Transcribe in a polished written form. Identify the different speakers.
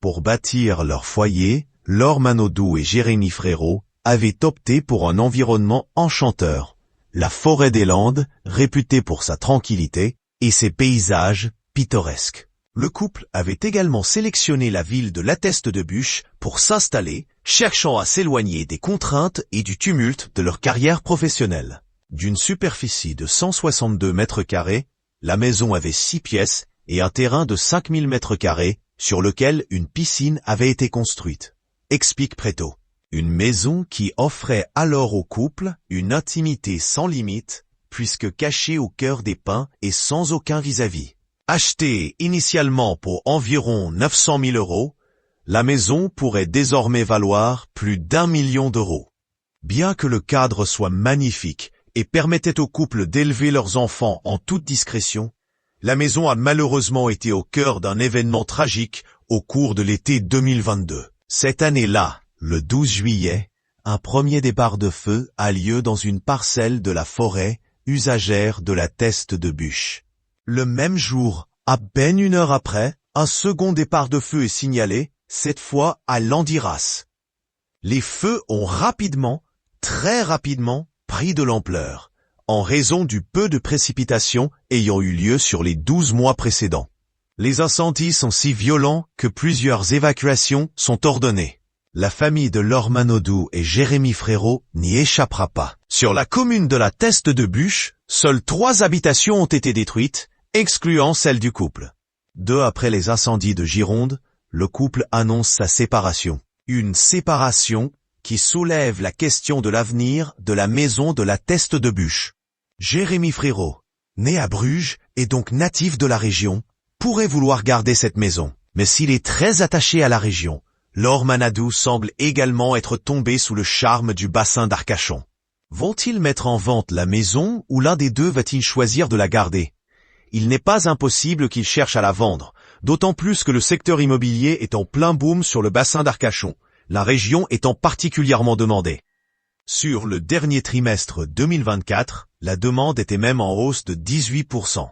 Speaker 1: Pour bâtir leur foyer, Laure Manodou et Jérémy Frérot avaient opté pour un environnement enchanteur. La forêt des Landes, réputée pour sa tranquillité, et ses paysages pittoresques. Le couple avait également sélectionné la ville de La Teste-de-Buch pour s'installer, cherchant à s'éloigner des contraintes et du tumulte de leur carrière professionnelle. D'une superficie de 162 mètres carrés, la maison avait 6 pièces et un terrain de 5000 mètres carrés, sur lequel une piscine avait été construite. Explique Préto. Une maison qui offrait alors au couple une intimité sans limite, puisque cachée au cœur des pins et sans aucun vis-à-vis. Achetée initialement pour environ 900 000 €, la maison pourrait désormais valoir plus d'1 million d'euros. Bien que le cadre soit magnifique et permettait au couple d'élever leurs enfants en toute discrétion, la maison a malheureusement été au cœur d'un événement tragique au cours de l'été 2022. Cette année-là, le 12 juillet, un premier départ de feu a lieu dans une parcelle de la forêt usagère de La Teste-de-Buch. Le même jour, à peine une heure après, un second départ de feu est signalé, cette fois à Landiras. Les feux ont rapidement, très rapidement, pris de l'ampleur, en raison du peu de précipitations ayant eu lieu sur les 12 mois précédents. Les incendies sont si violents que plusieurs évacuations sont ordonnées. La famille de Laure Manodou et Jérémy Frérot n'y échappera pas. Sur la commune de La Teste-de-Buch, seules 3 habitations ont été détruites, excluant celle du couple. 2 après les incendies de Gironde, le couple annonce sa séparation. Une séparation qui soulève la question de l'avenir de la maison de La Teste-de-Buch. Jérémy Frérot, né à Bruges et donc natif de la région, pourrait vouloir garder cette maison. Mais s'il est très attaché à la région, Laure Manodou semble également être tombé sous le charme du bassin d'Arcachon. Vont-ils mettre en vente la maison ou l'un des deux va-t-il choisir de la garder? Il n'est pas impossible qu'il cherche à la vendre, d'autant plus que le secteur immobilier est en plein boom sur le bassin d'Arcachon, la région étant particulièrement demandée. Sur le dernier trimestre 2024, la demande était même en hausse de 18%.